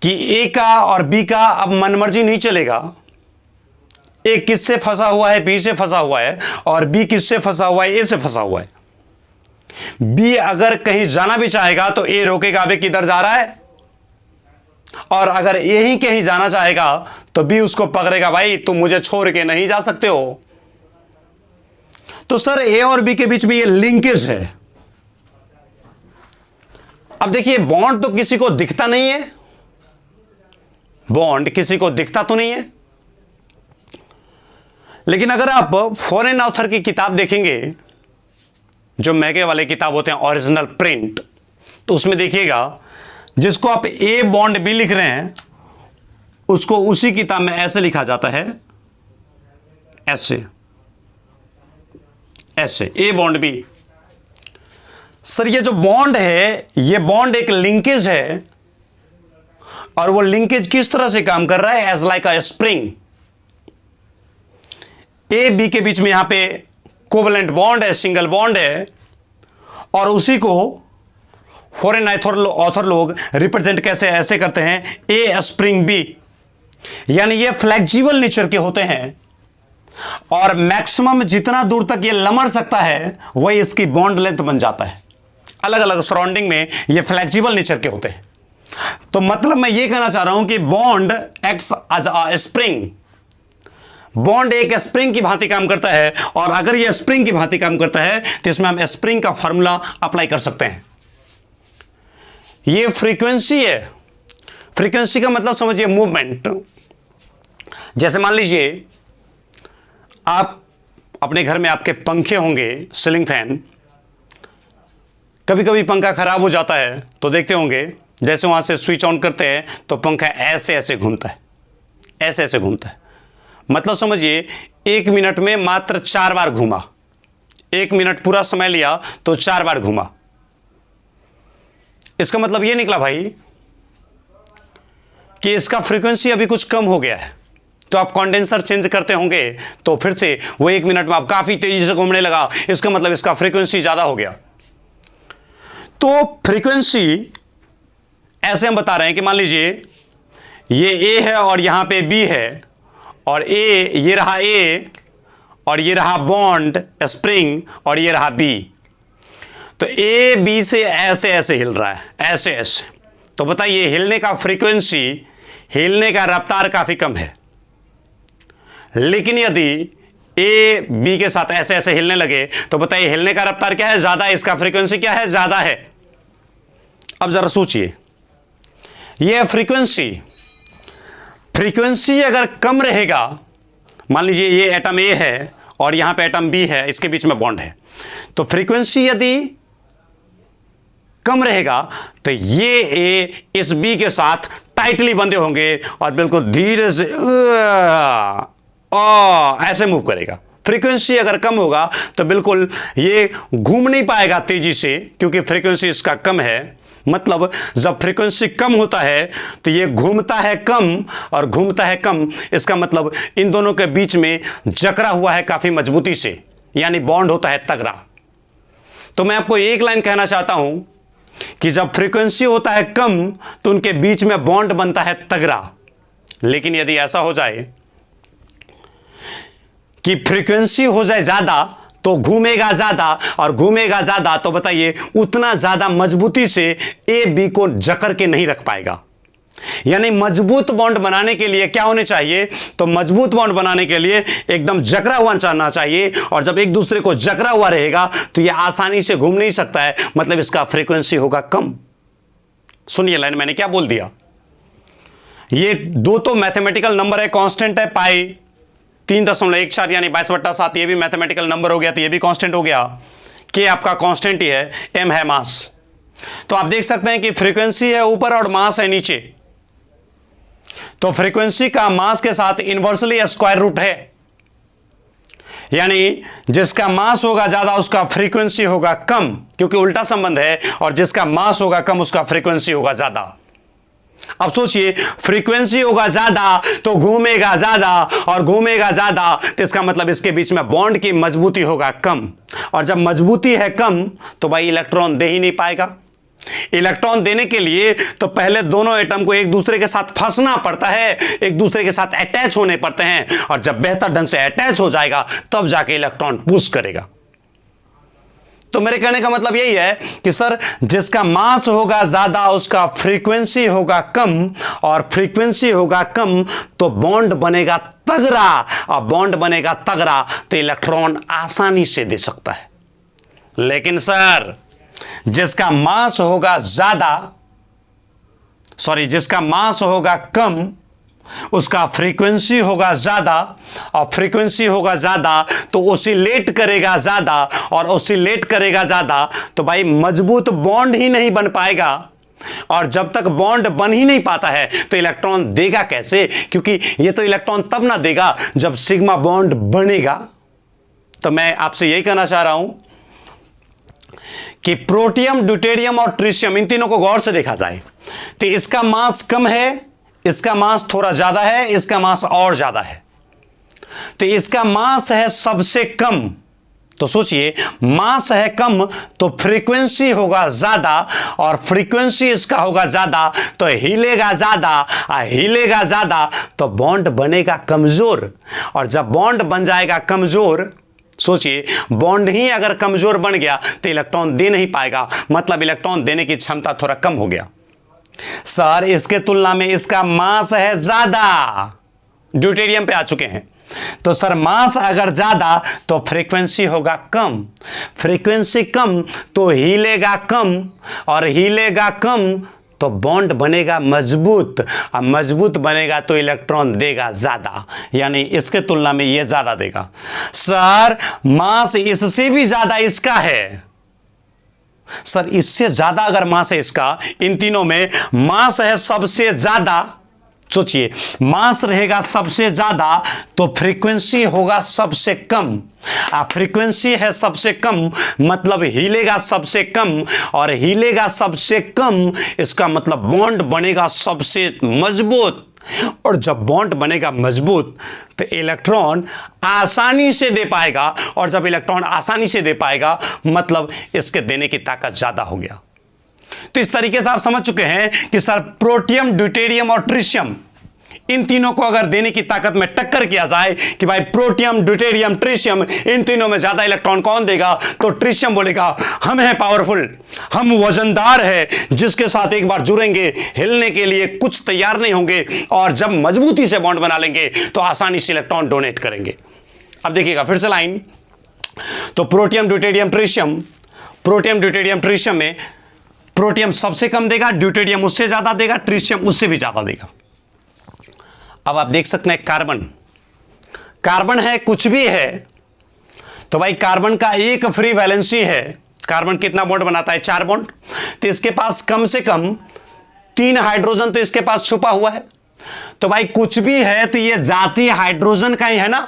कि ए का और बी का अब मनमर्जी नहीं चलेगा। ए किससे फंसा हुआ है? बी से फंसा हुआ है, और बी किससे फंसा हुआ है? ए से फंसा हुआ है। बी अगर कहीं जाना भी चाहेगा तो ए रोकेगा, बे किधर जा रहा है, और अगर ए ही कहीं जाना चाहेगा तो बी उसको पकड़ेगा, भाई तुम मुझे छोड़ के नहीं जा सकते हो। तो सर ए और बी के बीच में ये लिंकेज है। अब देखिए बॉन्ड तो किसी को दिखता नहीं है, बॉन्ड किसी को दिखता तो नहीं है, लेकिन अगर आप फॉरेन ऑथर की किताब देखेंगे, जो मैगे वाले किताब होते हैं ओरिजिनल प्रिंट, तो उसमें देखिएगा जिसको आप ए बॉन्ड बी लिख रहे हैं उसको उसी किताब में ऐसे लिखा जाता है, ऐसे ऐसे ए बॉन्ड बी। सर ये जो बॉन्ड है, ये बॉन्ड एक लिंकेज है, और वो लिंकेज किस तरह से काम कर रहा है? As like a spring. A B के बीच में यहां पे कोवलेंट बॉन्ड है, सिंगल बॉन्ड है, और उसी को फॉरेन ऑथर लोग रिप्रेजेंट कैसे ऐसे करते हैं, ए स्प्रिंग बी। यानी ये फ्लेक्सिबल नेचर के होते हैं, और मैक्सिमम जितना दूर तक ये लमड़ सकता है वही इसकी बॉन्ड लेंथ बन जाता है। अलग अलग सराउंडिंग में ये फ्लेक्सिबल नेचर के होते हैं। तो मतलब मैं ये कहना चाह रहा हूं कि bond acts as a spring. Bond एक स्प्रिंग की भांति काम करता है, और अगर यह स्प्रिंग की भांति काम करता है तो इसमें हम स्प्रिंग का फॉर्मूला अप्लाई कर सकते हैं। ये फ्रीक्वेंसी है। फ्रीक्वेंसी का मतलब समझिए मूवमेंट। जैसे मान लीजिए आप अपने घर में आपके पंखे होंगे, सीलिंग फैन, कभी कभी पंखा खराब हो जाता है तो देखते होंगे जैसे वहां से स्विच ऑन करते हैं तो पंखा ऐसे ऐसे घूमता है, ऐसे ऐसे घूमता है। मतलब समझिए 1 मिनट में मात्र 4 बार घूमा। 1 मिनट पूरा समय लिया तो 4 बार घूमा। इसका मतलब यह निकला भाई कि इसका फ्रीक्वेंसी अभी कुछ कम हो गया है। तो आप कंडेंसर चेंज करते होंगे तो फिर से वो 1 मिनट में आप काफी तेजी से घूमने लगा, इसका मतलब इसका फ्रीक्वेंसी ज्यादा हो गया। तो फ्रीक्वेंसी ऐसे हम बता रहे हैं कि मान लीजिए ये ए है और यहां पे बी है, और ए, ये रहा ए, और ये रहा बॉन्ड स्प्रिंग, और ये रहा बी। तो ए बी से ऐसे ऐसे हिल रहा है, ऐसे ऐसे। तो बताइए हिलने का फ्रीक्वेंसी, हिलने का रफ्तार काफी कम है। लेकिन यदि ए बी के साथ ऐसे ऐसे हिलने लगे तो बताइए हिलने का रफ्तार क्या है? ज्यादा है, इसका फ्रीक्वेंसी क्या है? ज्यादा है। अब जरा सोचिए, यह फ्रीक्वेंसी, फ्रीक्वेंसी अगर कम रहेगा, मान लीजिए ये एटम ए है और यहां पे एटम बी है, इसके बीच में बॉन्ड है, तो फ्रीक्वेंसी यदि कम रहेगा तो ये ए इस बी के साथ टाइटली बंधे होंगे और बिल्कुल धीरे से ऐसे मूव करेगा। फ्रीक्वेंसी अगर कम होगा तो बिल्कुल ये घूम नहीं पाएगा तेजी से, क्योंकि फ्रीक्वेंसी इसका कम है। मतलब जब फ्रीक्वेंसी कम होता है तो ये घूमता है कम, और घूमता है कम इसका मतलब इन दोनों के बीच में जकड़ा हुआ है काफी मजबूती से, यानी बॉन्ड होता है तगड़ा। तो मैं आपको एक लाइन कहना चाहता हूं कि जब फ्रीक्वेंसी होता है कम तो उनके बीच में बॉन्ड बनता है तगड़ा। लेकिन यदि ऐसा हो जाए कि फ्रीक्वेंसी हो जाए ज्यादा तो घूमेगा ज्यादा, और घूमेगा ज्यादा तो बताइए उतना ज्यादा मजबूती से ए बी को जकड़ के नहीं रख पाएगा। यानी मजबूत बॉन्ड बनाने के लिए क्या होने चाहिए? तो मजबूत बॉन्ड बनाने के लिए एकदम जकड़ा हुआ चलना चाहिए, और जब एक दूसरे को जकड़ा हुआ रहेगा तो यह आसानी से घूम नहीं सकता है, मतलब इसका फ्रीक्वेंसी होगा कम। सुनिए लाइन मैंने क्या बोल दिया। ये दो तो मैथमेटिकल नंबर है, कांस्टेंट है पाई 3.14 यानी 22/7, ये भी मैथमेटिकल नंबर हो गया, तो ये भी कांस्टेंट हो गया। के आपका कांस्टेंट ही है, एम है मास। तो आप देख सकते हैं कि फ्रीक्वेंसी है ऊपर और मास है नीचे। तो फ्रीक्वेंसी का मास के साथ इनवर्सली स्क्वायर रूट है, यानी जिसका मास होगा ज्यादा उसका फ्रीक्वेंसी होगा कम, क्योंकि उल्टा संबंध है, और जिसका मास होगा कम उसका फ्रीक्वेंसी होगा ज्यादा। अब सोचिए फ्रीक्वेंसी होगा ज्यादा तो घूमेगा ज्यादा, और घूमेगा ज्यादा तो इसका मतलब इसके बीच में बॉन्ड की मजबूती होगा कम, और जब मजबूती है कम तो भाई इलेक्ट्रॉन दे ही नहीं पाएगा। इलेक्ट्रॉन देने के लिए तो पहले दोनों एटम को एक दूसरे के साथ फंसना पड़ता है, एक दूसरे के साथ अटैच होने पड़ते हैं, और जब बेहतर ढंग से अटैच हो जाएगा तब जाके इलेक्ट्रॉन पुश करेगा। तो मेरे कहने का मतलब यही है कि सर जिसका मास होगा ज्यादा उसका फ्रीक्वेंसी होगा कम, और फ्रीक्वेंसी होगा कम तो बॉन्ड बनेगा तगड़ा, और बॉन्ड बनेगा तगड़ा तो इलेक्ट्रॉन आसानी से दे सकता है। लेकिन सर जिसका मास होगा ज्यादा, जिसका मास होगा कम उसका फ्रीक्वेंसी होगा ज्यादा, और फ्रीक्वेंसी होगा ज्यादा तो ओसिलेट करेगा ज्यादा, और ओसिलेट करेगा ज्यादा तो भाई मजबूत बॉन्ड ही नहीं बन पाएगा, और जब तक बॉन्ड बन ही नहीं पाता है तो इलेक्ट्रॉन देगा कैसे? क्योंकि ये तो इलेक्ट्रॉन तब ना देगा जब सिग्मा बॉन्ड बनेगा। तो मैं आपसे यही कहना चाह रहा हूं कि प्रोटियम, ड्यूटेरियम और ट्रिशियम इन तीनों को गौर से देखा जाए तो इसका मास कम है, इसका मास थोड़ा ज्यादा है, इसका मास और ज्यादा है। तो इसका मास है सबसे कम, तो सोचिए मास है कम तो फ्रीक्वेंसी होगा ज्यादा, और फ्रीक्वेंसी इसका होगा ज्यादा तो हिलेगा ज्यादा, हिलेगा ज्यादा तो बॉन्ड बनेगा कमजोर, और जब बॉन्ड बन जाएगा कमजोर, सोचिए बॉन्ड ही अगर कमजोर बन गया तो इलेक्ट्रॉन दे नहीं पाएगा, मतलब इलेक्ट्रॉन देने की क्षमता थोड़ा कम हो गया। सर इसके तुलना में इसका मास है ज्यादा, ड्यूटेरियम पे आ चुके हैं, तो सर मास अगर ज्यादा तो फ्रीक्वेंसी होगा कम, फ्रीक्वेंसी कम तो हिलेगा कम, और हिलेगा कम तो बॉन्ड बनेगा मजबूत, और मजबूत बनेगा तो इलेक्ट्रॉन देगा ज्यादा, यानी इसके तुलना में यह ज्यादा देगा। सर मास इससे भी ज्यादा इसका है, सर इससे ज्यादा अगर मास है इसका, इन तीनों में मास है सबसे ज्यादा, सोचिए मास रहेगा सबसे ज्यादा तो फ्रीक्वेंसी होगा सबसे कम, फ्रीक्वेंसी है सबसे कम मतलब हिलेगा सबसे कम, और हिलेगा सबसे कम इसका मतलब बॉन्ड बनेगा सबसे मजबूत, और जब बॉन्ड बनेगा मजबूत तो इलेक्ट्रॉन आसानी से दे पाएगा, और जब इलेक्ट्रॉन आसानी से दे पाएगा मतलब इसके देने की ताकत ज्यादा हो गया। तो इस तरीके से आप समझ चुके हैं कि सर प्रोटियम, ड्यूटेरियम और ट्रिशियम, इन तीनों को अगर देने की ताकत में टक्कर किया जाए कि भाई प्रोटियम, ड्यूटेरियम, ट्रिशियम, इन तीनों में ज्यादा इलेक्ट्रॉन कौन देगा, तो ट्रिशियम बोलेगा हम हैं पावरफुल, हम वजनदार है, जिसके साथ एक बार जुड़ेंगे हिलने के लिए कुछ तैयार नहीं होंगे, और जब मजबूती से बॉन्ड बना लेंगे तो आसानी से इलेक्ट्रॉन डोनेट करेंगे। अब देखिएगा फिर से लाइन, तो प्रोटियम, ड्यूटेरियम, ट्रिशियम, प्रोटियम, ड्यूटेरियम, ट्रिशियम में प्रोटियम सबसे कम देगा, ड्यूटेरियम उससे ज्यादा देगा, ट्रिशियम उससे भी ज्यादा देगा। अब आप देख सकते हैं कार्बन, कार्बन है कुछ भी है तो भाई कार्बन का एक फ्री वैलेंसी है। कार्बन कितना बॉन्ड बनाता है, 4 बॉन्ड, तो इसके पास कम से कम 3 हाइड्रोजन तो इसके पास छुपा हुआ है। तो भाई कुछ भी है तो ये जाति हाइड्रोजन का ही है ना,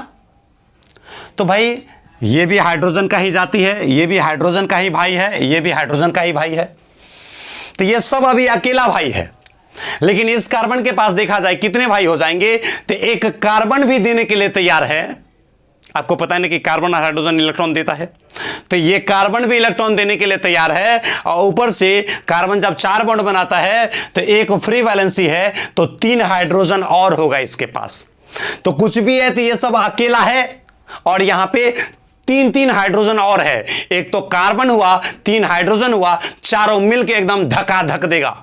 तो भाई ये भी हाइड्रोजन का ही जाति है, ये भी हाइड्रोजन का ही भाई है, ये भी हाइड्रोजन का ही भाई है, तो ये सब अभी अकेला भाई है। लेकिन इस कार्बन के पास देखा जाए कितने भाई हो जाएंगे, तो एक कार्बन भी देने के लिए तैयार है। आपको पता है ना कि कार्बन और हाइड्रोजन इलेक्ट्रॉन देता है, तो ये कार्बन भी इलेक्ट्रॉन देने के लिए तैयार है, और ऊपर से कार्बन जब 4 बॉन्ड बनाता है तो एक फ्री वैलेंसी है, तो 3 हाइड्रोजन और होगा इसके पास। तो कुछ भी है तो ये सब अकेला है, और यहां पे 3 हाइड्रोजन और है, एक तो कार्बन हुआ, 3 हाइड्रोजन हुआ, चारों मिलकर एकदम धक्का धक देगा।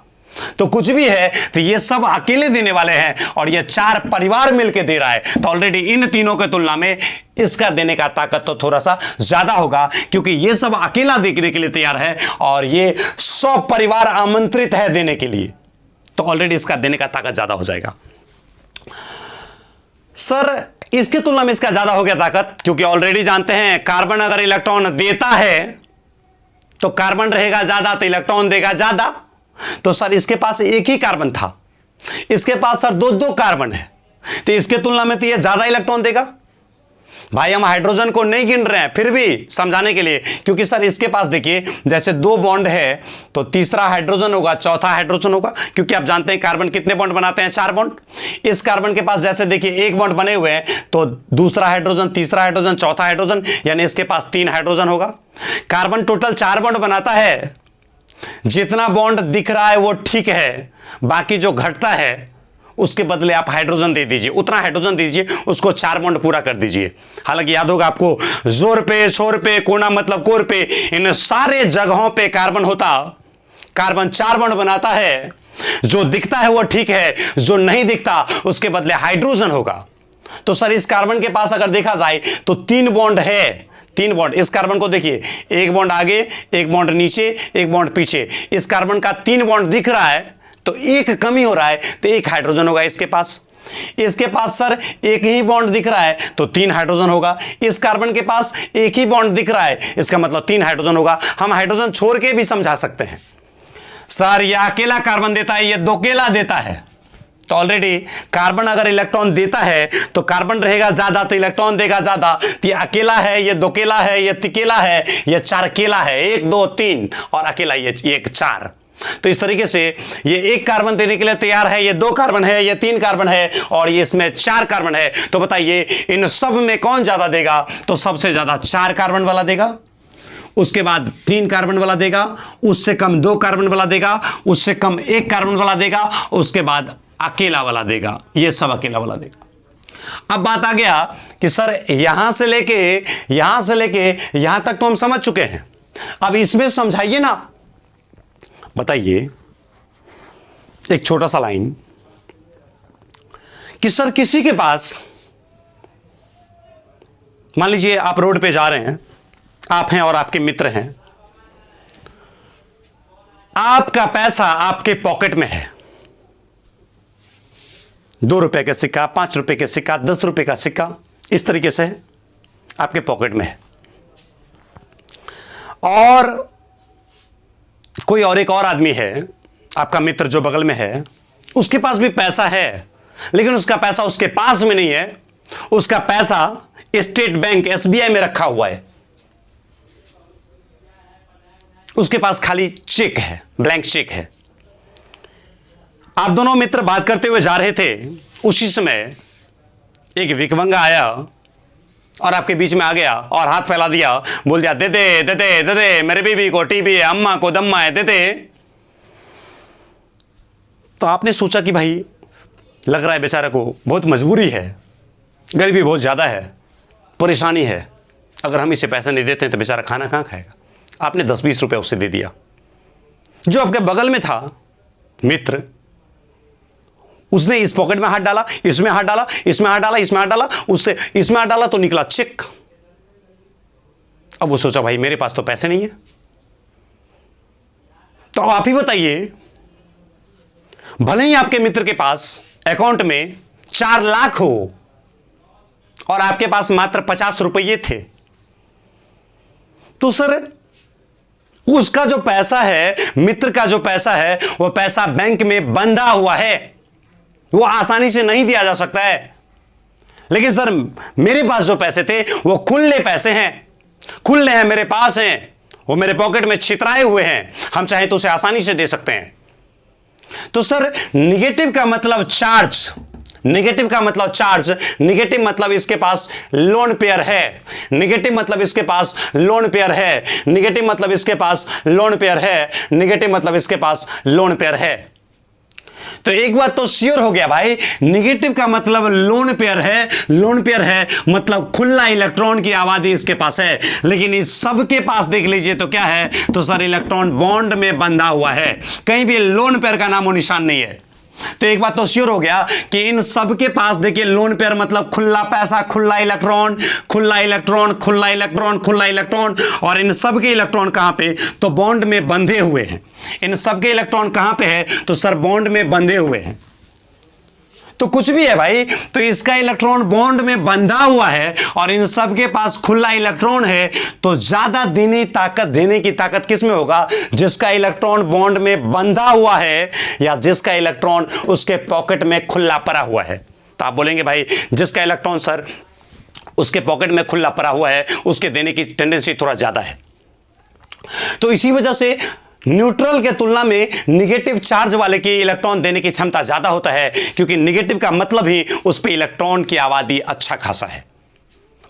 तो कुछ भी है तो ये सब अकेले देने वाले हैं, और ये 4 परिवार मिलकर दे रहा है, तो ऑलरेडी इन तीनों के तुलना में इसका देने का ताकत तो थोड़ा सा ज्यादा होगा, क्योंकि ये सब अकेला देने के लिए तैयार है और ये 100 परिवार आमंत्रित है देने के लिए, तो ऑलरेडी इसका देने का ताकत ज्यादा हो जाएगा। सर इसकी तुलना में इसका ज्यादा हो गया ताकत, क्योंकि ऑलरेडी जानते हैं कार्बन अगर इलेक्ट्रॉन देता है तो कार्बन रहेगा ज्यादा तो इलेक्ट्रॉन देगा ज्यादा। तो सर इसके पास एक ही कार्बन था, इसके पास सर 2 कार्बन है, तो इसके तुलना में तो ये ज्यादा इलेक्ट्रॉन देगा। भाई हम हाइड्रोजन को नहीं गिन रहे हैं, फिर भी समझाने के लिए, क्योंकि सर इसके पास देखिए जैसे 2 बॉन्ड है तो तीसरा हाइड्रोजन होगा, चौथा हाइड्रोजन होगा, क्योंकि आप जानते हैं कार्बन कितने बॉन्ड बनाते हैं, 4 बॉन्ड। इस कार्बन के पास जैसे देखिए 1 बॉन्ड बने हुए हैं, तो दूसरा हाइड्रोजन, तीसरा हाइड्रोजन, चौथा हाइड्रोजन, यानी इसके पास 3 हाइड्रोजन होगा। कार्बन टोटल 4 बॉन्ड बनाता है, जितना बॉन्ड दिख रहा है वो ठीक है, बाकी जो घटता है उसके बदले आप हाइड्रोजन दे दीजिए, उतना हाइड्रोजन दीजिए, उसको 4 बॉन्ड पूरा कर दीजिए। हालांकि याद होगा आपको, जोर पे, छोर पे, कोना मतलब कोर पे, इन सारे जगहों पे कार्बन होता, कार्बन 4 बॉन्ड बनाता है, जो दिखता है वो ठीक है, जो नहीं दिखता उसके बदले हाइड्रोजन होगा। तो सर इस कार्बन के पास अगर देखा जाए तो 3 बॉन्ड है, 3 बॉन्ड। इस कार्बन को देखिए, 1 बॉन्ड आगे, 1 बॉन्ड नीचे, 1 बॉन्ड पीछे, इस कार्बन का 3 बॉन्ड दिख रहा है, तो 1 कमी हो रहा है, तो 1 हाइड्रोजन होगा इसके पास। इसके पास सर 1 ही बॉन्ड दिख रहा है तो 3 हाइड्रोजन होगा। इस कार्बन के पास 1 ही बॉन्ड दिख रहा है, इसका मतलब 3 हाइड्रोजन होगा। हम हाइड्रोजन छोड़ के भी समझा सकते हैं, सर यह अकेला कार्बन देता है, यह 2 अकेला देता है, तो ऑलरेडी कार्बन अगर इलेक्ट्रॉन देता है तो कार्बन रहेगा ज्यादा तो इलेक्ट्रॉन देगा ज्यादा। तो ये अकेला है, ये 2 अकेला है, ये तिकेला है, ये 4 अकेला है, 1 2 3 और अकेला ये 1 4। तो इस तरीके से ये 1 कार्बन देने के लिए तैयार है, ये 2 कार्बन है, ये 3 कार्बन है, और ये इसमें 4 कार्बन है। तो बताइए इन सब में कौन ज्यादा देगा, तो सबसे ज्यादा 4 कार्बन वाला देगा, उसके बाद 3 कार्बन वाला देगा, उससे कम 2 कार्बन वाला देगा, उससे कम 1 कार्बन वाला देगा, उसके बाद अकेला वाला देगा, ये सब अकेला वाला देगा। अब बात आ गया कि सर यहां से लेके यहां तक तो हम समझ चुके हैं, अब इसमें समझाइए ना। बताइए एक छोटा सा लाइन कि सर किसी के पास, मान लीजिए आप रोड पे जा रहे हैं, आप हैं और आपके मित्र हैं, आपका पैसा आपके पॉकेट में है, 2 रुपए का सिक्का, 5 रुपए का सिक्का, 10 रुपए का सिक्का, इस तरीके से आपके पॉकेट में है, और कोई और एक और आदमी है, आपका मित्र जो बगल में है, उसके पास भी पैसा है, लेकिन उसका पैसा उसके पास में नहीं है, उसका पैसा स्टेट बैंक SBI में रखा हुआ है, उसके पास खाली चेक है, ब्लैंक चेक है। आप दोनों मित्र बात करते हुए जा रहे थे, उसी समय एक भिखमंगा आया और आपके बीच में आ गया और हाथ फैला दिया, बोल दिया दे दे दे दे दे दे, मेरे बीबी को टीबी है, अम्मा को दम्मा है, दे दे। तो आपने सोचा कि भाई लग रहा है बेचारा को बहुत मजबूरी है, गरीबी बहुत ज़्यादा है, परेशानी है, अगर हम इसे पैसे नहीं देते हैं तो बेचारा खाना कहाँ खाएगा। आपने 10-20 रुपये उससे दे दिया। जो आपके बगल में था मित्र, उसने इस पॉकेट में हाथ डाला, इसमें हाथ डाला, इसमें हाथ डाला, इसमें हाथ डाला, उससे इसमें हाथ डाला तो निकला चेक। अब वो सोचा भाई मेरे पास तो पैसे नहीं है। तो आप ही बताइए, भले ही आपके मित्र के पास अकाउंट में 4 लाख हो और आपके पास मात्र 50 रुपये थे, तो सर उसका जो पैसा है, मित्र का जो पैसा है, वो पैसा बैंक में बंधा हुआ है, वो आसानी से नहीं दिया जा सकता है। लेकिन सर मेरे पास जो पैसे थे वो खुले पैसे हैं, खुले हैं, मेरे पास हैं, वो मेरे पॉकेट में छितराए हुए हैं, हम चाहे तो उसे आसानी से दे सकते हैं। तो सर निगेटिव का मतलब चार्ज, नेगेटिव का मतलब चार्ज, नेगेटिव मतलब इसके पास लोन पेयर है, नेगेटिव मतलब इसके पास लोन पेयर है, नेगेटिव मतलब इसके पास लोन पेयर है, नेगेटिव मतलब इसके पास लोन पेयर है। तो एक बात तो श्योर हो गया भाई, नेगेटिव का मतलब लोन पेयर है, लोन पेयर है मतलब खुला इलेक्ट्रॉन की आबादी इसके पास है। लेकिन इस सब के पास देख लीजिए तो क्या है, तो सर इलेक्ट्रॉन बॉन्ड में बंधा हुआ है, कहीं भी लोन पेयर का नामो निशान नहीं है। तो एक बात तो श्योर हो गया कि इन सब के पास देखिए लोन पेयर मतलब खुला पैसा, खुला इलेक्ट्रॉन, खुला इलेक्ट्रॉन, खुला इलेक्ट्रॉन, खुला इलेक्ट्रॉन, और इन सब के इलेक्ट्रॉन कहां पे, तो बॉन्ड में बंधे हुए हैं। इन सब के इलेक्ट्रॉन कहां पे है, तो सर बॉन्ड में बंधे हुए हैं। तो कुछ भी है भाई, तो इसका इलेक्ट्रॉन बॉन्ड में बंधा हुआ है और इन सब के पास खुला इलेक्ट्रॉन है, तो ज्यादा देने की ताकत किस में होगा, जिसका इलेक्ट्रॉन बॉन्ड में बंधा हुआ है या जिसका इलेक्ट्रॉन उसके पॉकेट में खुला पड़ा हुआ है। तो आप बोलेंगे भाई जिसका इलेक्ट्रॉन सर उसके पॉकेट में खुला पड़ा हुआ है उसके देने की टेंडेंसी थोड़ा ज्यादा है। तो इसी वजह से न्यूट्रल के तुलना में निगेटिव चार्ज वाले की इलेक्ट्रॉन देने की क्षमता ज्यादा होता है, क्योंकि निगेटिव का मतलब ही उस पे इलेक्ट्रॉन की आबादी अच्छा खासा है,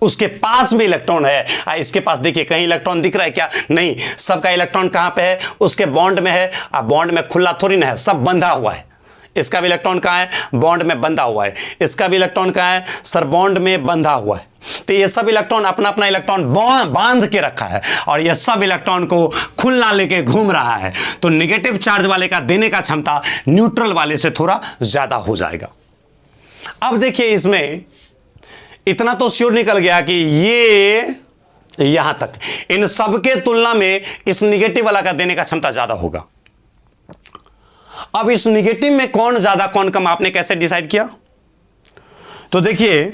उसके पास में इलेक्ट्रॉन है। इसके पास देखिए कहीं इलेक्ट्रॉन दिख रहा है क्या, नहीं, सबका इलेक्ट्रॉन कहां पे है, उसके बॉन्ड में है। अब बॉन्ड में खुला थोड़ी ना है, सब बंधा हुआ है। इसका भी इलेक्ट्रॉन कहां है, बॉन्ड में बंधा हुआ है। इसका भी इलेक्ट्रॉन कहां है, सर बॉन्ड में बंधा हुआ है। तो ये सब इलेक्ट्रॉन अपना अपना इलेक्ट्रॉन बांध के रखा है और ये सब इलेक्ट्रॉन को खुला लेके घूम रहा है। तो नेगेटिव चार्ज वाले का देने का क्षमता न्यूट्रल वाले से थोड़ा ज्यादा हो जाएगा। अब देखिए इसमें इतना तो श्योर निकल गया कि ये यहां तक इन सब के तुलना में इस नेगेटिव वाला का देने का क्षमता ज्यादा होगा। अब इस नेगेटिव में कौन ज्यादा कौन कम आपने कैसे डिसाइड किया, तो देखिए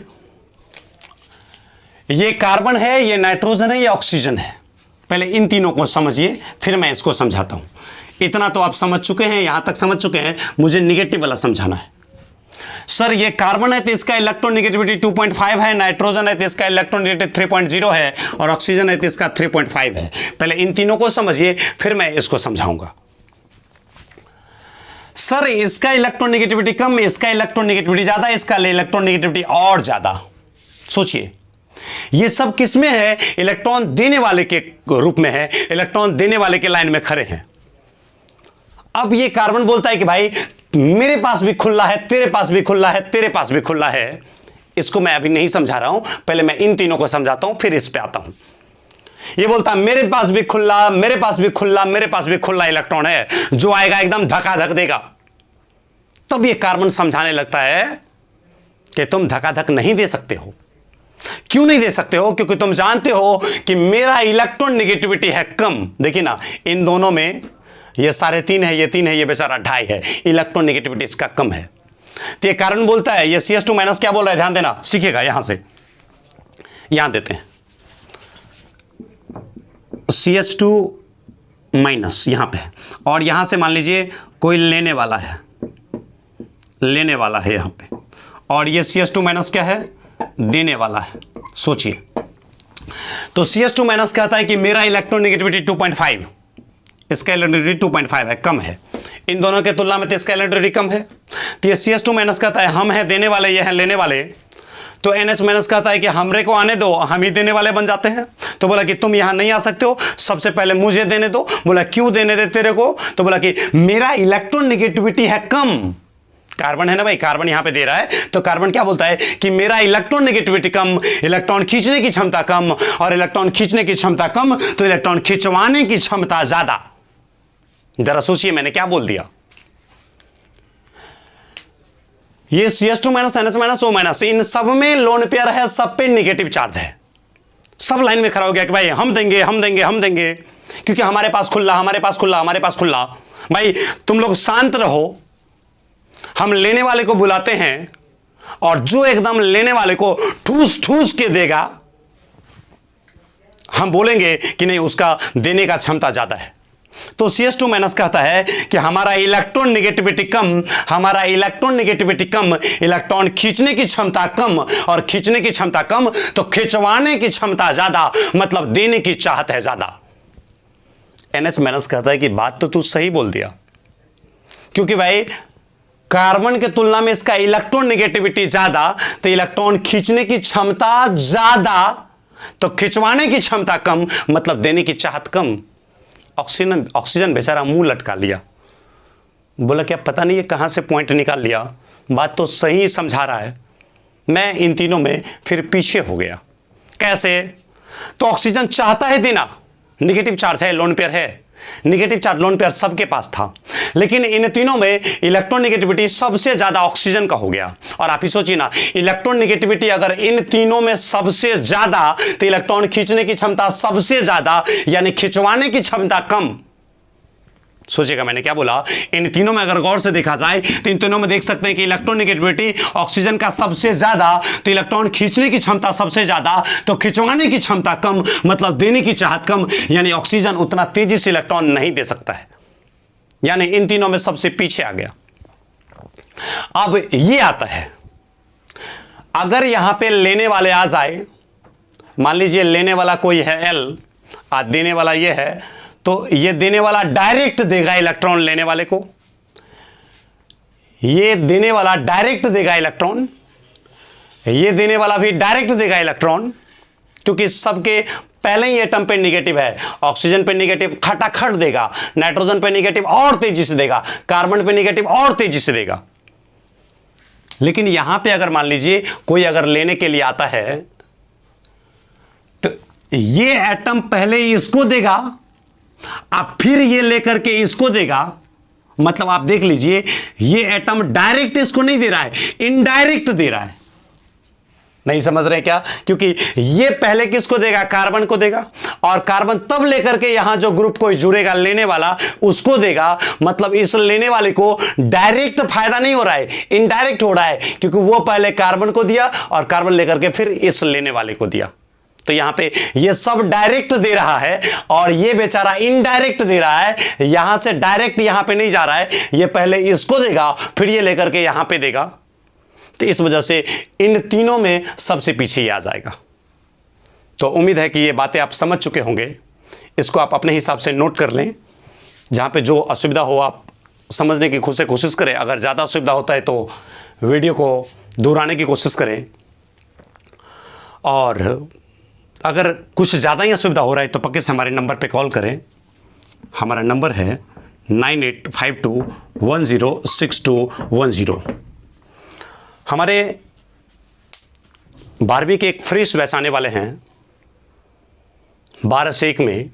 ये कार्बन है, ये नाइट्रोजन है, ये ऑक्सीजन है। पहले इन तीनों को समझिए फिर मैं इसको समझाता हूं। इतना तो आप समझ चुके हैं, यहां तक समझ चुके हैं, मुझे नेगेटिव वाला समझाना है। सर ये कार्बन है तो इसका इलेक्ट्रॉन नेगेटिविटी 2.5 है, नाइट्रोजन है तो इसका इलेक्ट्रॉन नेगेटिविटी 3.0 है और ऑक्सीजन है तो इसका 3.5 है। पहले इन तीनों को समझिए फिर मैं इसको समझाऊंगा। सर इसका इलेक्ट्रॉन नेगेटिविटी कम, इसका इलेक्ट्रॉन नेगेटिविटी ज्यादा, इसका इलेक्ट्रॉन नेगेटिविटी और ज्यादा। सोचिए ये सब किसमें है, इलेक्ट्रॉन देने वाले के रूप में है, इलेक्ट्रॉन देने वाले के लाइन में खड़े हैं। अब ये कार्बन बोलता है कि भाई मेरे पास भी खुला है, तेरे पास भी खुला है, तेरे पास भी खुला है। इसको मैं अभी नहीं समझा रहा हूं, पहले मैं इन तीनों को समझाता हूं फिर इस पे आता हूं। ये बोलता है मेरे पास भी खुला, मेरे पास भी खुला, मेरे पास भी खुला इलेक्ट्रॉन है, जो आएगा एकदम धकाधक देगा। तब ये कार्बन समझाने लगता है कि तुम धकाधक नहीं दे सकते हो। क्यों नहीं दे सकते हो, क्योंकि तुम जानते हो कि मेरा इलेक्ट्रॉन नेगेटिविटी है कम। देखिए ना इन दोनों में ये 3.5 है, ये 3 है, ये बेचारा 2.5 है, इलेक्ट्रॉन नेगेटिविटी इसका कम है। तो ये कार्बन बोलता है, ये CH2 माइनस क्या बोल रहा है, ध्यान देना, सीखिएगा। यहां से यहां देते हैं CH2 माइनस यहां पे, और यहां से मान लीजिए कोई लेने वाला है, लेने वाला है यहां पे, और ये CH2 माइनस क्या है, देने वाला है। सोचिए तो CH2 माइनस कहता है कि मेरा इलेक्ट्रॉन नेगेटिविटी 2.5, इसका इलेक्ट्रॉन नेगेटिविटी 2.5 है, कम है। इन दोनों के तुलना में तो इसका इलेक्ट्रॉन नेगेटिविटी कम है। तो ये CH2 माइनस कहता है हम हैं देने वाले, ये हैं लेने वाले, तो NH माइनस कहता है कि हमरे को आने दो, हम ही देने वाले बन जाते हैं। तो बोला कि तुम यहां नहीं आ सकते हो, सबसे पहले मुझे देने दो। बोला क्यों देने दे तेरे को? तो बोला कि मेरा इलेक्ट्रॉन नेगेटिविटी है कम। कार्बन है ना भाई, कार्बन यहां पे दे रहा है, तो कार्बन क्या बोलता है कि मेरा इलेक्ट्रॉन नेगेटिविटी कम, इलेक्ट्रॉन खींचने की क्षमता कम, और इलेक्ट्रॉन खींचने की क्षमता कम तो इलेक्ट्रॉन खिंचवाने की क्षमता ज्यादा। जरा सोचिए मैंने क्या बोल दिया। ये CH2 minus, NH minus, O minus, इन सब में लोन पेयर है, सब पे नेगेटिव चार्ज है। सब लाइन में खड़ा हो गया कि भाई हम देंगे, हम देंगे, हम देंगे, क्योंकि हमारे पास खुला, हमारे पास खुला, हमारे पास खुला। भाई तुम लोग शांत रहो, हम लेने वाले को बुलाते हैं, और जो एकदम लेने वाले को ठूस ठूस के देगा, हम बोलेंगे कि नहीं उसका देने का क्षमता ज्यादा है। तो CH2 माइनस कहता है कि हमारा इलेक्ट्रॉन नेगेटिविटी कम, हमारा इलेक्ट्रॉन नेगेटिविटी कम, इलेक्ट्रॉन खींचने की क्षमता कम, और खींचने की क्षमता कम तो खिंचवाने की क्षमता ज्यादा, मतलब देने की चाहत है ज्यादा। NH माइनस कहता है कि बात तो तू सही बोल दिया, क्योंकि भाई कार्बन के तुलना में इसका इलेक्ट्रॉन नेगेटिविटी ज्यादा, तो इलेक्ट्रॉन खींचने की क्षमता ज्यादा तो खिंचवाने की क्षमता कम, मतलब देने की चाहत कम। ऑक्सीजन बेचारा मुंह लटका लिया, बोला क्या पता नहीं ये कहां से पॉइंट निकाल लिया, बात तो सही समझा रहा है। मैं इन तीनों में फिर पीछे हो गया। कैसे? तो ऑक्सीजन चाहता है देना, नेगेटिव चार्ज है, लोन पेयर है, नेगेटिव चार्ज लोन पेयर सबके पास था, लेकिन इन तीनों में इलेक्ट्रॉन नेगेटिविटी सबसे ज्यादा ऑक्सीजन का हो गया। और आप ही सोचिए ना, इलेक्ट्रॉन नेगेटिविटी अगर इन तीनों में सबसे ज्यादा, तो इलेक्ट्रॉन खींचने की क्षमता सबसे ज्यादा, यानी खिंचवाने की क्षमता कम। सोचिएगा मैंने क्या बोला, इन तीनों में अगर गौर से देखा जाए तो इन तीनों में देख सकते हैं कि इलेक्ट्रॉन नेगेटिविटी ऑक्सीजन का सबसे ज्यादा, तो इलेक्ट्रॉन खींचने की क्षमता सबसे ज्यादा तो खिंचवाने की क्षमता कम, मतलब देने की चाहत कम, यानी ऑक्सीजन उतना तेजी से इलेक्ट्रॉन नहीं दे सकता है, यानी इन तीनों में सबसे पीछे आ गया। अब ये आता है, अगर यहां पे लेने वाले आ जाए, मान लीजिए लेने वाला कोई है L, देने वाला ये है, तो ये देने वाला डायरेक्ट देगा इलेक्ट्रॉन लेने वाले को, ये देने वाला डायरेक्ट देगा इलेक्ट्रॉन, ये देने वाला भी डायरेक्ट देगा इलेक्ट्रॉन, क्योंकि सबके पहले ही एटम पे नेगेटिव है। ऑक्सीजन पे नेगेटिव खटाखट देगा, नाइट्रोजन पे नेगेटिव और तेजी से देगा, कार्बन पे नेगेटिव और तेजी से देगा। लेकिन यहां पे अगर मान लीजिए कोई अगर लेने के लिए आता है, तो ये एटम पहले इसको देगा, अब फिर ये लेकर के इसको देगा, मतलब आप देख लीजिए ये एटम डायरेक्ट इसको नहीं दे रहा है, इनडायरेक्ट दे रहा है। नहीं समझ रहे क्या? क्योंकि ये पहले किसको देगा? कार्बन को देगा, और कार्बन तब लेकर के यहां जो ग्रुप कोई जुड़ेगा लेने वाला उसको देगा, मतलब इस लेने वाले को डायरेक्ट फायदा नहीं हो रहा है, इनडायरेक्ट हो रहा है, क्योंकि वो पहले कार्बन को दिया और कार्बन लेकर के फिर इस लेने वाले को दिया। तो यहां पे ये सब डायरेक्ट दे रहा है और ये बेचारा इनडायरेक्ट दे रहा है, यहां से डायरेक्ट यहां पे नहीं जा रहा है, ये पहले इसको देगा फिर ये लेकर के यहां पे देगा। तो इस वजह से इन तीनों में सबसे पीछे ही आ जाएगा। तो उम्मीद है कि ये बातें आप समझ चुके होंगे, इसको आप अपने हिसाब से नोट कर लें, जहां पे जो असुविधा हो आप समझने की कोशिश करें। अगर ज़्यादा असुविधा होता है तो वीडियो को दोहराने की कोशिश करें, और अगर कुछ ज़्यादा ही असुविधा हो रहा है तो पक्के से हमारे नंबर पे कॉल करें। हमारा नंबर है 9852106210। हमारे 12वीं के एक फ्रेश बैच आने वाले हैं 12 से 1 में,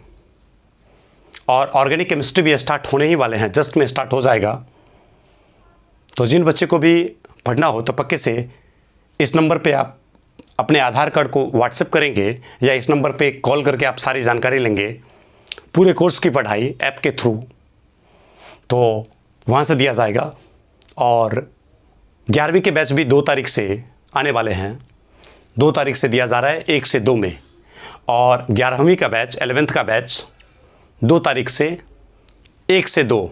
और ऑर्गेनिक केमिस्ट्री भी स्टार्ट होने ही वाले हैं, जस्ट में स्टार्ट हो जाएगा। तो जिन बच्चे को भी पढ़ना हो तो पक्के से इस नंबर पे आप अपने आधार कार्ड को व्हाट्सएप करेंगे या इस नंबर पे कॉल करके आप सारी जानकारी लेंगे, पूरे कोर्स की पढ़ाई ऐप के थ्रू, तो वहाँ से दिया जाएगा। और 11वीं के बैच भी 2 तारीख से आने वाले हैं, 2 तारीख से दिया जा रहा है 1 से 2 में, और 11वीं का बैच 11th का बैच 2 तारीख से 1 से 2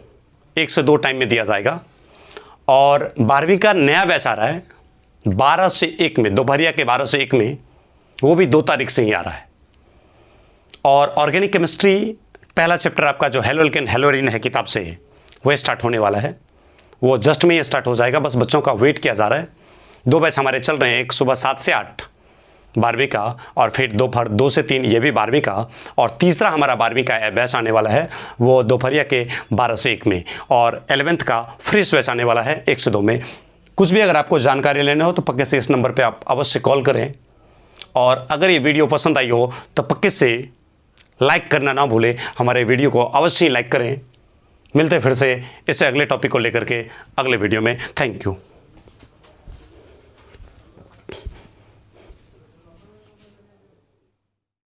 टाइम में दिया जाएगा। और 12वीं का नया बैच आ रहा है 12 से 1 में, दोपहरिया के 12 से 1 में, वो भी 2 तारीख से ही आ रहा है। और ऑर्गेनिक केमिस्ट्री पहला चैप्टर आपका जो हेलो एल्केन हेलोरीन है किताब से, वह स्टार्ट होने वाला है। वो जस्ट में ही स्टार्ट हो जाएगा, बस बच्चों का वेट किया जा रहा है। 2 बैच हमारे चल रहे हैं, एक सुबह 7 से 8 12वीं का, और फिर दोपहर 2 से 3 ये भी 12वीं का, और तीसरा हमारा 12वीं का बैच आने वाला है वो दोपहरिया के 12 से 1 में, और 11th का फ्रेश बैच आने वाला है 1 से 2 में। कुछ भी अगर आपको जानकारी लेना हो तो पक्के से इस नंबर पे आप अवश्य कॉल करें, और अगर ये वीडियो पसंद आई हो तो पक्के से लाइक करना ना भूलें, हमारे वीडियो को अवश्य लाइक करें। मिलते फिर से इससे अगले टॉपिक को लेकर के अगले वीडियो में। Thank you.